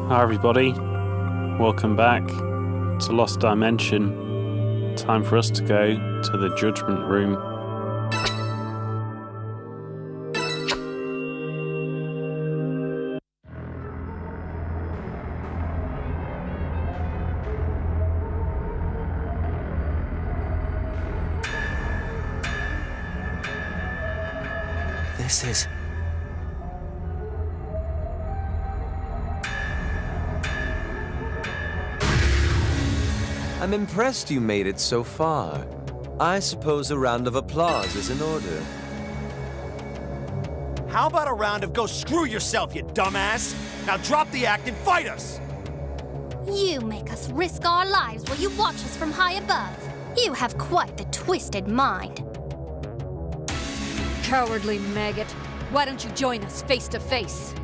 Hi everybody, welcome back to Lost Dimension. Time for us to go to the Judgement Room. This is... I'm impressed you made it so far. I suppose a round of applause is in order. How about a round of go screw yourself, you dumbass? Now drop the act and fight us! You make us risk our lives while you watch us from high above. You have quite the twisted mind. Cowardly maggot. Why don't you join us face to face?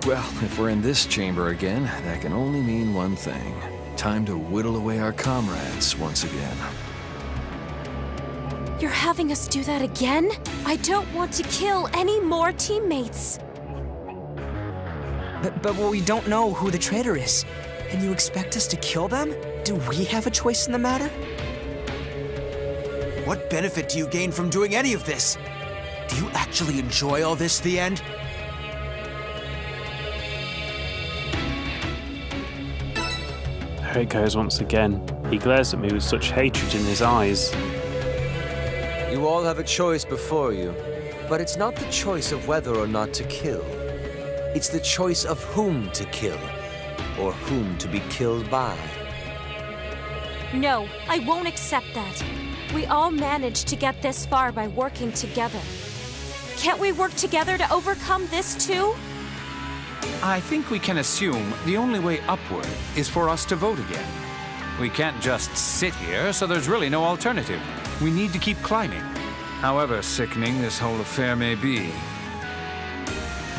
Well, if we're in this chamber again, that can only mean one thing. Time to whittle away our comrades once again. You're having us do that again? I don't want to kill any more teammates. But we don't know who the traitor is. And you expect us to kill them? Do we have a choice in the matter? What benefit do you gain from doing any of this? Do you actually enjoy all this, the end? There it goes once again. He glares at me with such hatred in his eyes. You all have a choice before you, but it's not the choice of whether or not to kill. It's the choice of whom to kill, or whom to be killed by. No, I won't accept that. We all managed to get this far by working together. Can't we work together to overcome this too? I think we can assume the only way upward is for us to vote again. We can't just sit here, so there's really no alternative. We need to keep climbing. However sickening this whole affair may be.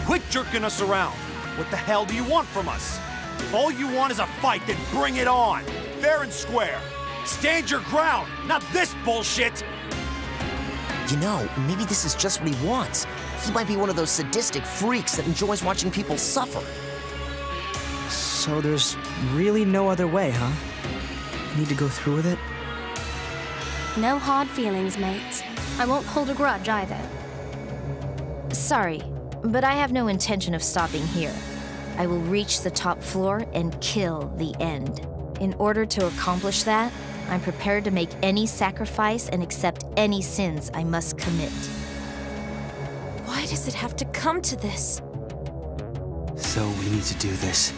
Quit jerking us around! What the hell do you want from us? If all you want is a fight, then bring it on! Fair and square! Stand your ground, not this bullshit! You know, maybe this is just what he wants. He might be one of those sadistic freaks that enjoys watching people suffer. So there's really no other way, huh? Need to go through with it? No hard feelings, mates. I won't hold a grudge either. Sorry, but I have no intention of stopping here. I will reach the top floor and kill the end. In order to accomplish that, I'm prepared to make any sacrifice and accept any sins I must commit. Why does it have to come to this? So we need to do this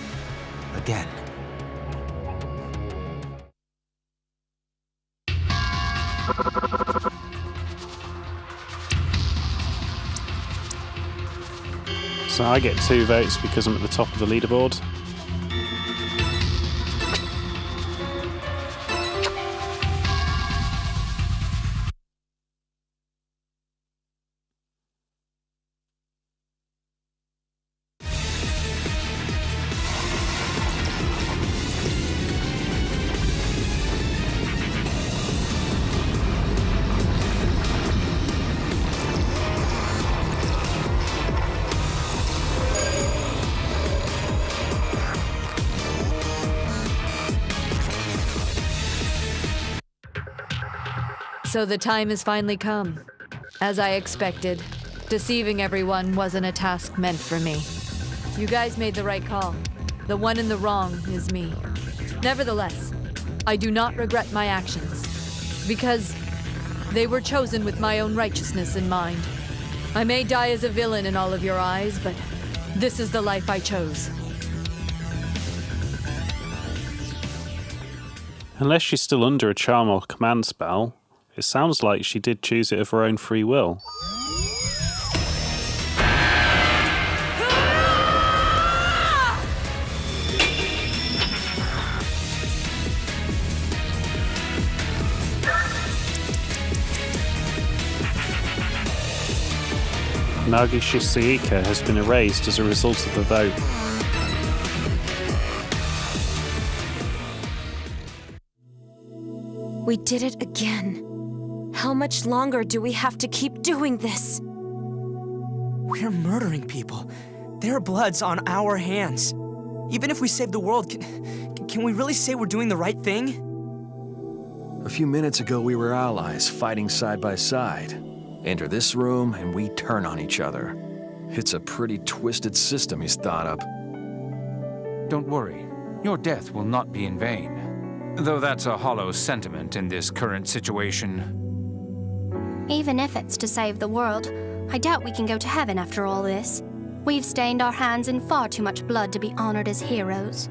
again. So I get 2 votes because I'm at the top of the leaderboard. So the time has finally come. As I expected, deceiving everyone wasn't a task meant for me. You guys made the right call. The one in the wrong is me. Nevertheless, I do not regret my actions, because they were chosen with my own righteousness in mind. I may die as a villain in all of your eyes, but this is the life I chose. Unless she's still under a charm or command spell, it sounds like she did choose it of her own free will. Nagi Shizuika has been erased as a result of the vote. We did it again. How much longer do we have to keep doing this? We're murdering people. Their blood's on our hands. Even if we save the world, can we really say we're doing the right thing? A few minutes ago, we were allies, fighting side by side. Enter this room, and we turn on each other. It's a pretty twisted system he's thought up. Don't worry. Your death will not be in vain. Though that's a hollow sentiment in this current situation. Even if it's to save the world, I doubt we can go to heaven after all this. We've stained our hands in far too much blood to be honored as heroes.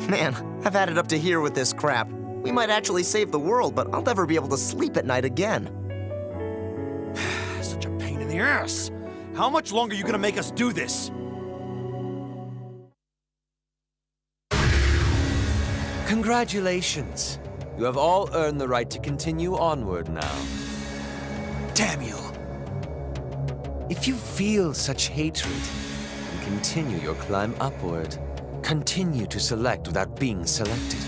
Man, I've had it up to here with this crap. We might actually save the world, but I'll never be able to sleep at night again. Such a pain in the ass. How much longer are you gonna make us do this? Congratulations. You have all earned the right to continue onward now. Damn you. If you feel such hatred, then continue your climb upward. Continue to select without being selected.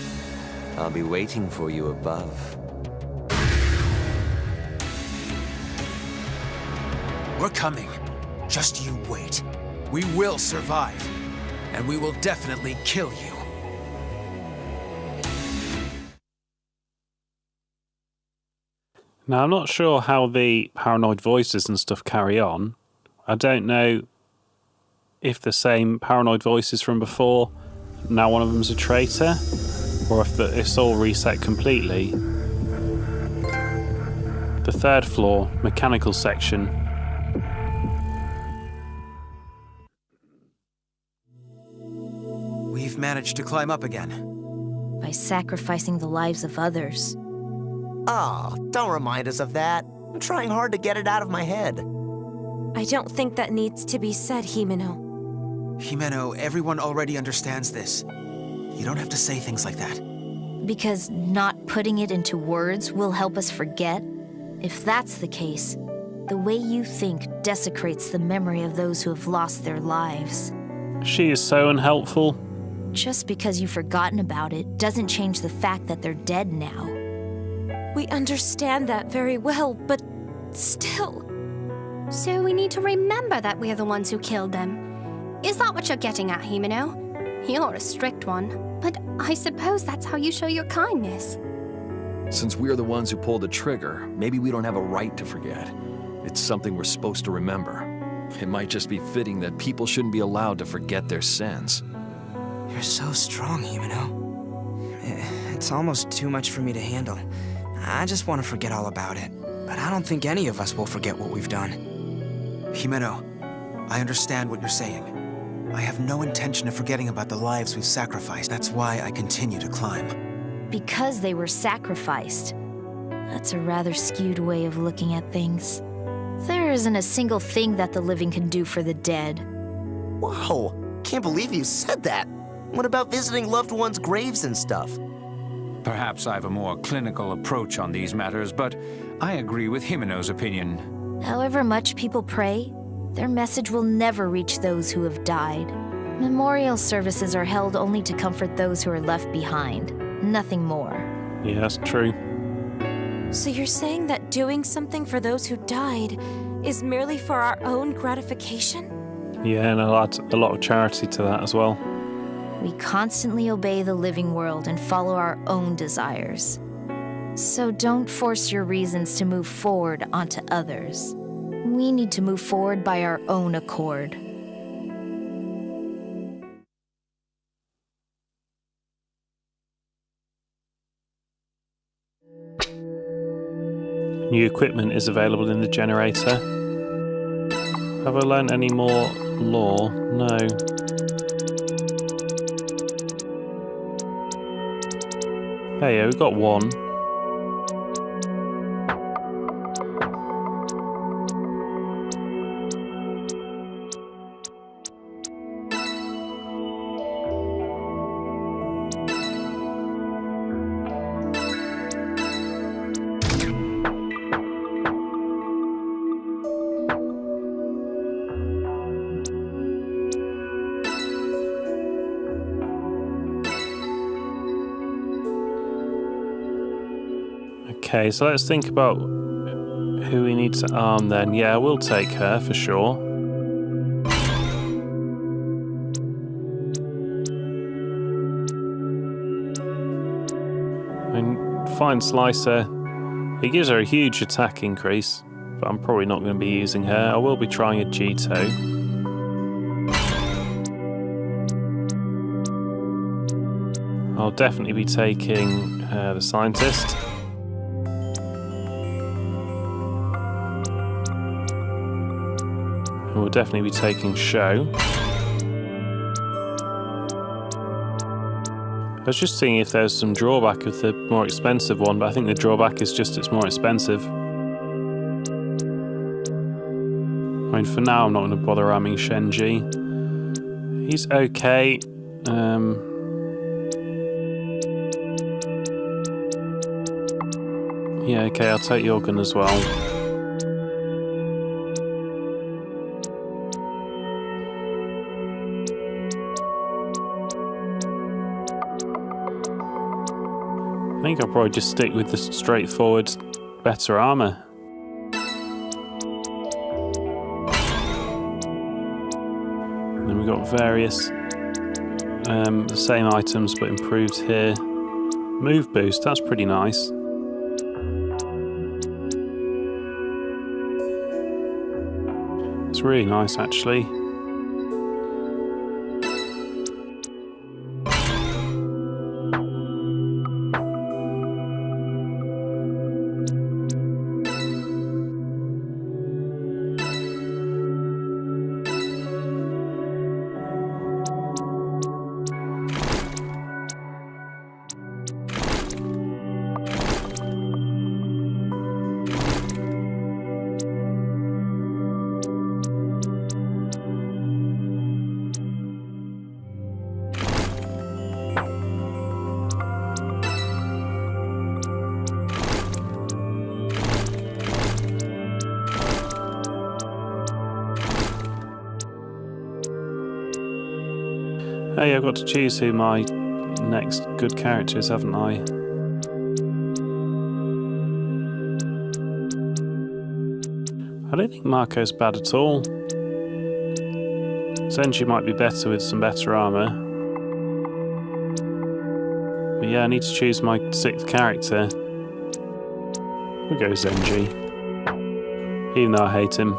I'll be waiting for you above. We're coming. Just you wait. We will survive. And we will definitely kill you. Now, I'm not sure how the paranoid voices and stuff carry on. I don't know if the same paranoid voices from before, now one of them's a traitor, or if it's all reset completely. The third floor, mechanical section. We've managed to climb up again. By sacrificing the lives of others. Oh, don't remind us of that. I'm trying hard to get it out of my head. I don't think that needs to be said, Himeno. Himeno, everyone already understands this. You don't have to say things like that. Because not putting it into words will help us forget? If that's the case, the way you think desecrates the memory of those who have lost their lives. She is so unhelpful. Just because you've forgotten about it doesn't change the fact that they're dead now. We understand that very well, but still. So we need to remember that we're the ones who killed them. Is that what you're getting at, Himeno? You're a strict one, but I suppose that's how you show your kindness. Since we're the ones who pulled the trigger, maybe we don't have a right to forget. It's something we're supposed to remember. It might just be fitting that people shouldn't be allowed to forget their sins. You're so strong, Himeno. It's almost too much for me to handle. I just want to forget all about it. But I don't think any of us will forget what we've done. Himeno, I understand what you're saying. I have no intention of forgetting about the lives we've sacrificed. That's why I continue to climb. Because they were sacrificed. That's a rather skewed way of looking at things. There isn't a single thing that the living can do for the dead. Whoa, can't believe you said that. What about visiting loved ones' graves and stuff? Perhaps I have a more clinical approach on these matters, but I agree with Himeno's opinion. However much people pray, their message will never reach those who have died. Memorial services are held only to comfort those who are left behind, nothing more. Yeah, that's true. So you're saying that doing something for those who died is merely for our own gratification? Yeah, and a lot of charity to that as well. We constantly obey the living world and follow our own desires. So don't force your reasons to move forward onto others. We need to move forward by our own accord. New equipment is available in the generator. Have I learned any more lore? No. Hey, yeah, we've got one. Okay, so let's think about who we need to arm then. Yeah, we'll take her for sure. Fine Slicer. It gives her a huge attack increase, but I'm probably not going to be using her. I will be trying a Jito. I'll definitely be taking the Scientist. And we'll definitely be taking Sho. I was just seeing if there's some drawback with the more expensive one, but I think the drawback is just it's more expensive. I mean, for now, I'm not going to bother ramming Shenji. He's okay. Yeah, okay, I'll take your gun as well. I think I'll probably just stick with the straightforward, better armor. And then we've got various, the same items but improved here. Move boost, that's pretty nice. It's really nice, actually. Hey, I've got to choose who my next good character is, haven't I? I don't think Marco's bad at all. Zenji might be better with some better armor. But yeah, I need to choose my 6th character. We'll go Zenji. Even though I hate him.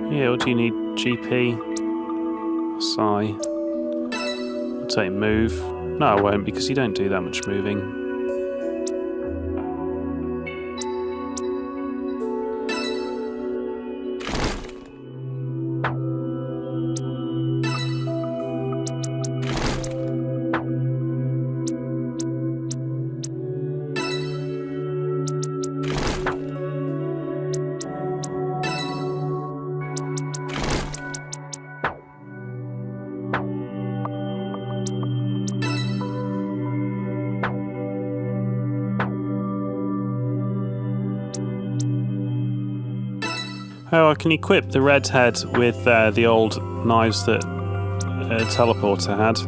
Yeah, what do you need? GP? Psi? I'll take move. No, I won't, because you don't do that much moving. Oh, I can equip the red head with the old knives that Teleporter had.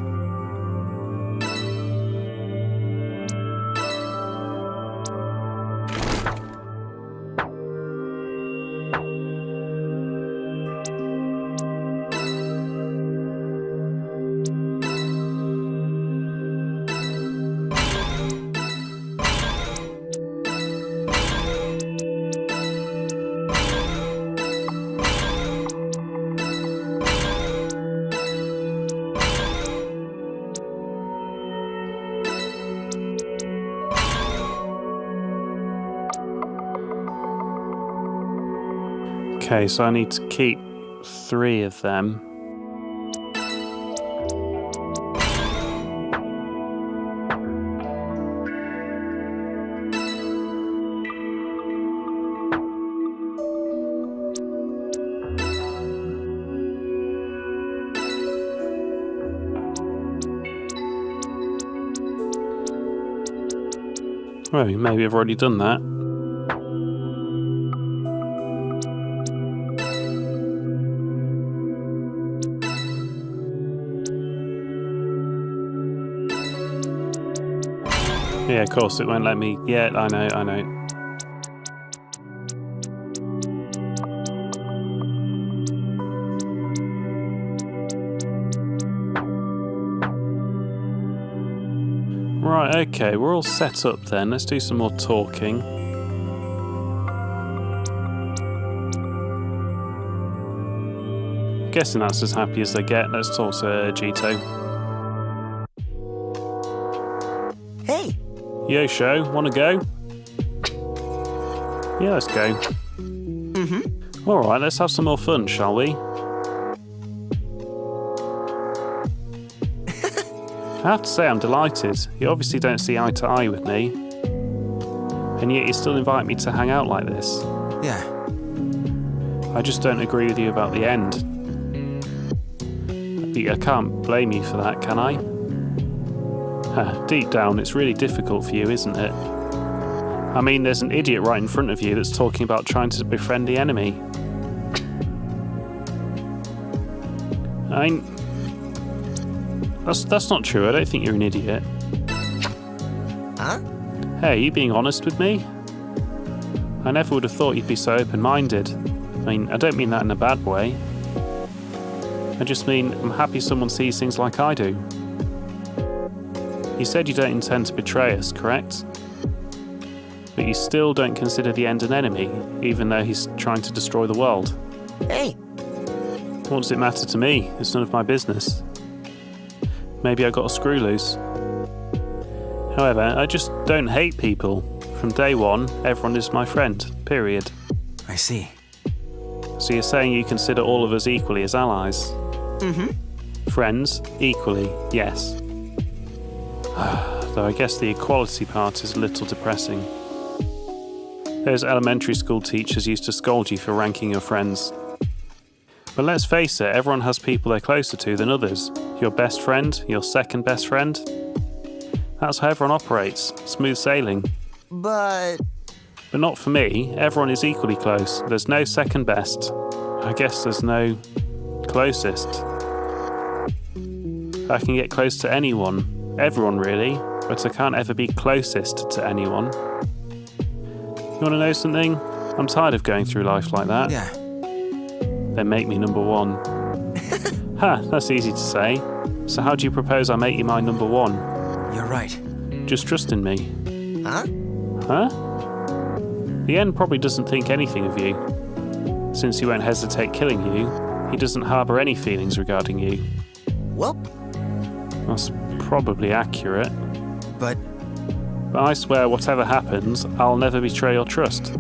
Okay, so I need to keep 3 of them. Well, maybe I've already done that. Yeah, of course, it won't let me. Yeah, I know. Right, okay, we're all set up then. Let's do some more talking. Guessing that's as happy as they get. Let's talk to Jito. Hey! Yo, Sho, wanna go? Yeah, let's go. Mm-hmm. Alright, let's have some more fun, shall we? I have to say I'm delighted. You obviously don't see eye to eye with me. And yet you still invite me to hang out like this. Yeah. I just don't agree with you about the end. I can't blame you for that, can I? Deep down, it's really difficult for you, isn't it? I mean, there's an idiot right in front of you that's talking about trying to befriend the enemy. That's not true. I don't think you're an idiot. Huh? Hey, are you being honest with me? I never would have thought you'd be so open-minded. I mean, I don't mean that in a bad way. I just mean I'm happy someone sees things like I do. You said you don't intend to betray us, correct? But you still don't consider the End an enemy, even though he's trying to destroy the world. Hey! What does it matter to me? It's none of my business. Maybe I got a screw loose. However, I just don't hate people. From day one, everyone is my friend, period. I see. So you're saying you consider all of us equally as allies? Mm-hmm. Friends, equally, yes. Though I guess the equality part is a little depressing. Those elementary school teachers used to scold you for ranking your friends. But let's face it, everyone has people they're closer to than others. Your best friend, your second best friend. That's how everyone operates. Smooth sailing. But not for me. Everyone is equally close. There's no second best. I guess there's no closest. I can get close to anyone. Everyone, really. But I can't ever be closest to anyone. You want to know something? I'm tired of going through life like that. Yeah. Then make me number one. Ha, that's easy to say. So how do you propose I make you my number one? You're right. Just trust in me. Huh? Huh? The End probably doesn't think anything of you. Since he won't hesitate killing you, he doesn't harbour any feelings regarding you. Well, That's probably accurate. But But I swear whatever happens, I'll never betray your trust.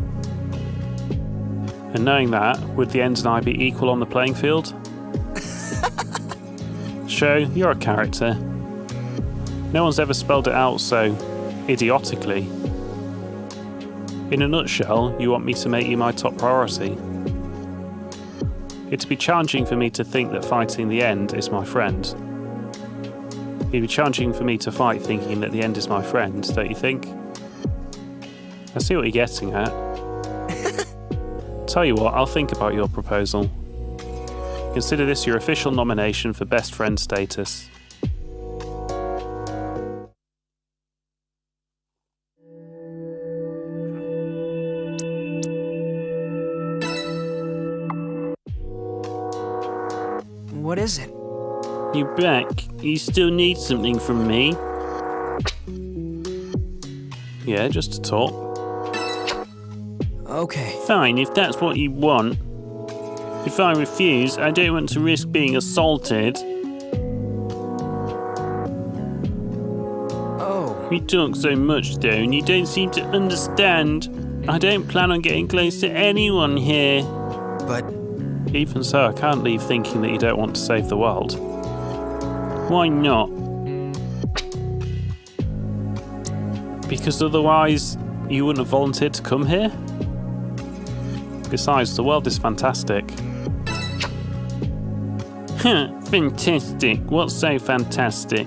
And knowing that, would the End and I be equal on the playing field? Sho, you're a character. No one's ever spelled it out so idiotically. In a nutshell, you want me to make you my top priority. It'd be challenging for me to think that fighting the End is my friend. It'd be challenging for me to fight thinking that the End is my friend, don't you think? I see what you're getting at. Tell you what, I'll think about your proposal. Consider this your official nomination for best friend status. What is it? You back? You still need something from me? Yeah, just to talk. Okay. Fine, if that's what you want. If I refuse, I don't want to risk being assaulted. Oh. You talk so much, though, and you don't seem to understand. I don't plan on getting close to anyone here. But even so, I can't leave thinking that you don't want to save the world. Why not? Because otherwise, you wouldn't have volunteered to come here? Besides, the world is fantastic. Fantastic. What's so fantastic?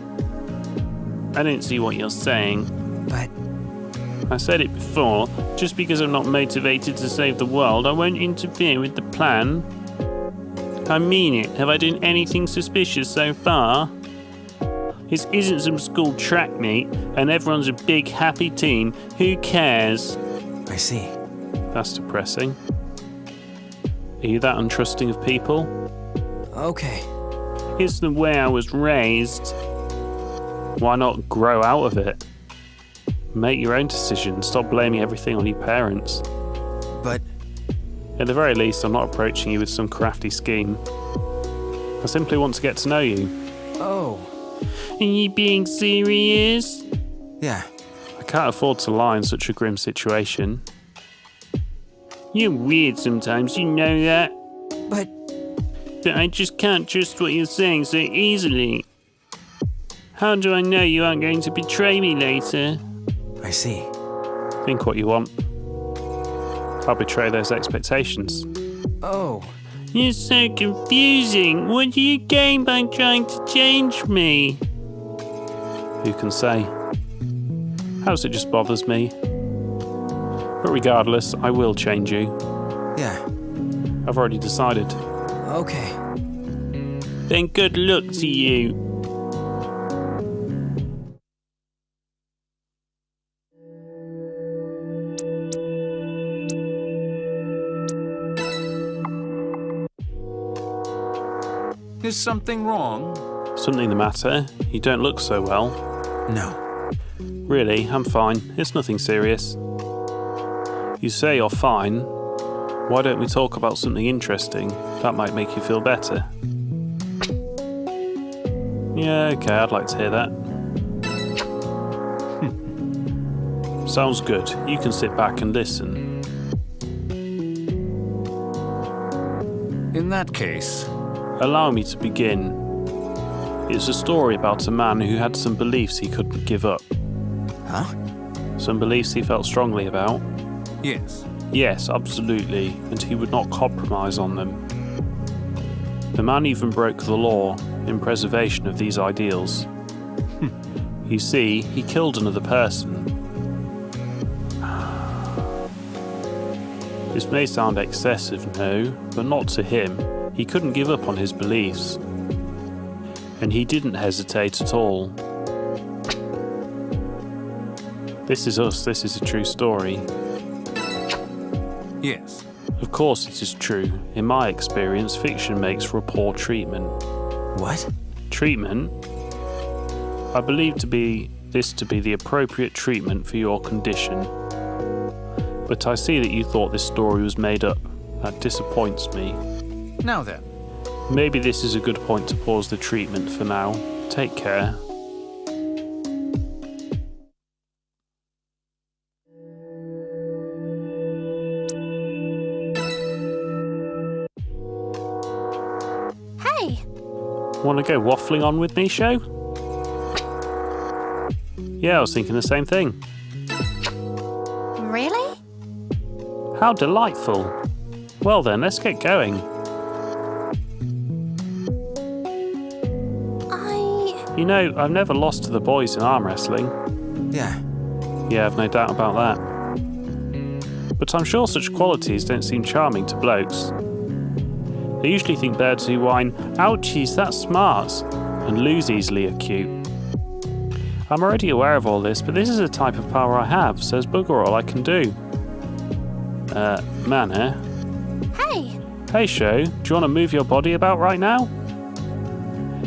I don't see what you're saying. But I said it before. Just because I'm not motivated to save the world, I won't interfere with the plan. I mean it. Have I done anything suspicious so far? This isn't some school track meet, and everyone's a big happy teen. Who cares? I see. That's depressing. Are you that untrusting of people? Okay. It's the way I was raised. Why not grow out of it? Make your own decisions. Stop blaming everything on your parents. But At the very least, I'm not approaching you with some crafty scheme. I simply want to get to know you. Oh. Are you being serious? yeah, I can't afford to lie in such a grim situation. You're weird sometimes, you know that. But But I just can't trust what you're saying so easily. How do I know you aren't going to betray me later? I see. Think what you want. I'll betray those expectations. oh. You're so confusing. What do you gain by trying to change me? Who can say? Perhaps it just bothers me. But regardless, I will change you. Yeah. I've already decided. Okay. Then good luck to you. Is something wrong? Something the matter? You don't look so well. No. Really, I'm fine. It's nothing serious. You say you're fine. Why don't we talk about something interesting? That might make you feel better. Yeah, okay, I'd like to hear that. Sounds good. You can sit back and listen. In that case, Allow me to begin. It's a story about a man who had some beliefs he couldn't give up. Huh? Some beliefs he felt strongly about. yes. Yes, absolutely, and he would not compromise on them. The man even broke the law in preservation of these ideals. You see, he killed another person. This may sound excessive, no, but not to him. He couldn't give up on his beliefs. And he didn't hesitate at all. This is us, this is a true story. Yes. Of course it is true. In my experience, fiction makes for a poor treatment. What? Treatment? I believe this to be the appropriate treatment for your condition. But I see that you thought this story was made up. That disappoints me. Now then. Maybe this is a good point to pause the treatment for now. Take care. Hey, Want to go waffling on with me, Sho? Yeah, I was thinking the same thing. really? How delightful. Well then, let's get going. You know, I've never lost to the boys in arm wrestling. Yeah. Yeah, I've no doubt about that. But I'm sure such qualities don't seem charming to blokes. They usually think birds who whine, "Ouchies, that's smart," and lose easily are cute. I'm already aware of all this, but this is a type of power I have, so it's bugger all I can do. Man, eh? Hey, Hey, Sho, do you want to move your body about right now?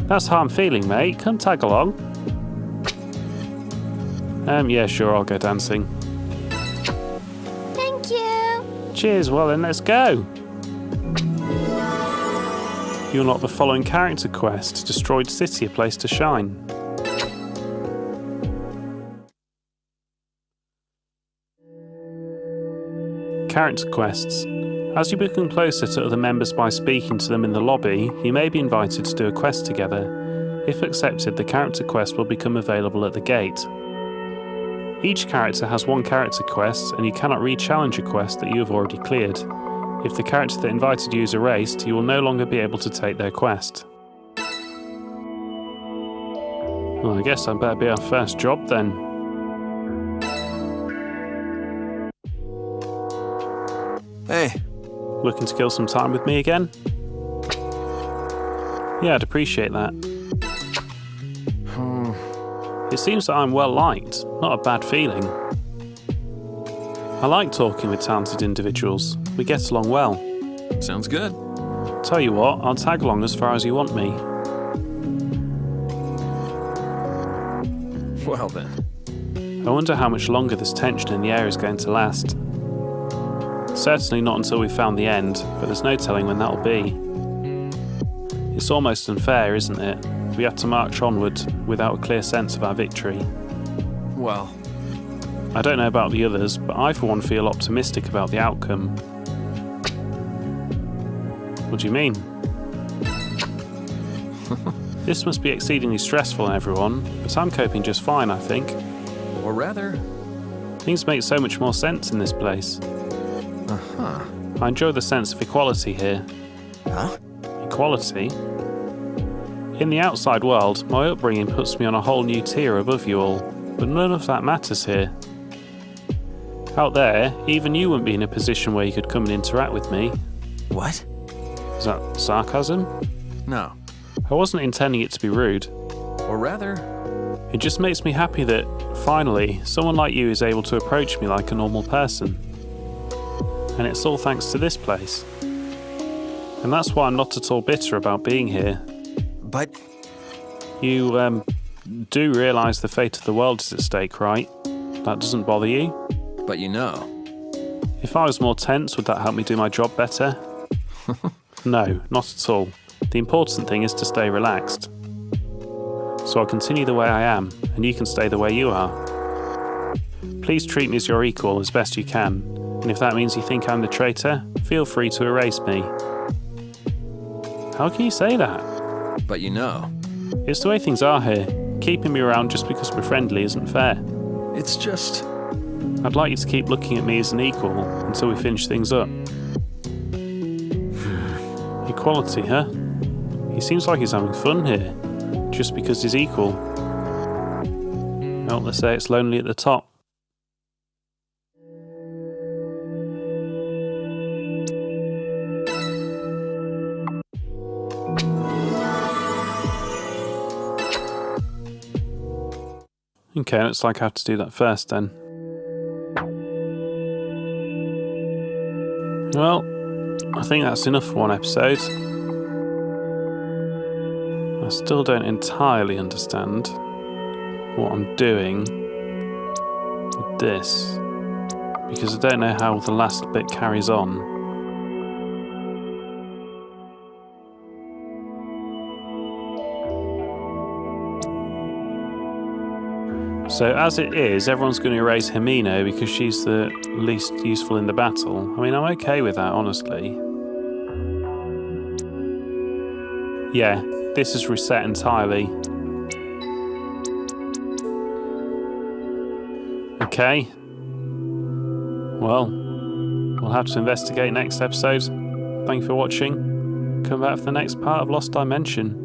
That's how I'm feeling, mate. Come tag along. Yeah, sure, I'll go dancing. thank you. Cheers, well then, let's go. You unlock the following character quest: Destroyed City, a place to shine. Character quests. As you become closer to other members by speaking to them in the lobby, you may be invited to do a quest together. If accepted, the character quest will become available at the gate. Each character has one character quest, and you cannot re-challenge a quest that you have already cleared. If the character that invited you is erased, you will no longer be able to take their quest. Well, I guess I'd better be our first job then. Hey. Looking to kill some time with me again? Yeah, I'd appreciate that. It seems that I'm well liked, not a bad feeling. I like talking with talented individuals. We get along well. Sounds good. Tell you what, I'll tag along as far as you want me. Well then. I wonder how much longer this tension in the air is going to last. Certainly not until we've found the end, but there's no telling when that'll be. It's almost unfair, isn't it? We have to march onward without a clear sense of our victory. Well, I don't know about the others, but I for one feel optimistic about the outcome. What do you mean? This must be exceedingly stressful on everyone, but I'm coping just fine, I think. or rather... Things make so much more sense in this place. Uh-huh. I enjoy the sense of equality here. Huh? Equality? In the outside world, my upbringing puts me on a whole new tier above you all, but none of that matters here. Out there, even you wouldn't be in a position where you could come and interact with me. What? Is that sarcasm? No. I wasn't intending it to be rude. Or rather... It just makes me happy that, finally, someone like you is able to approach me like a normal person. And it's all thanks to this place. And that's why I'm not at all bitter about being here. But... You, do realise the fate of the world is at stake, right? That doesn't bother you? But you know... If I was more tense, would that help me do my job better? No, not at all. The important thing is to stay relaxed. So I'll continue the way I am, and you can stay the way you are. Please treat me as your equal as best you can, and if that means you think I'm the traitor, feel free to erase me. How can you say that? But you know... It's the way things are here. Keeping me around just because we're friendly isn't fair. It's just... I'd like you to keep looking at me as an equal until we finish things up. Equality, huh? He seems like he's having fun here, just because he's equal. Well, let's say it's lonely at the top. Okay, looks like I have to do that first then. Well, I think that's enough for one episode. I still don't entirely understand what I'm doing with this, because I don't know how the last bit carries on. So as it is, everyone's going to erase Himeno because she's the least useful in the battle. I mean, I'm okay with that, honestly. Yeah, this is reset entirely. Okay. Well, we'll have to investigate next episode. Thank you for watching. Come back for the next part of Lost Dimension.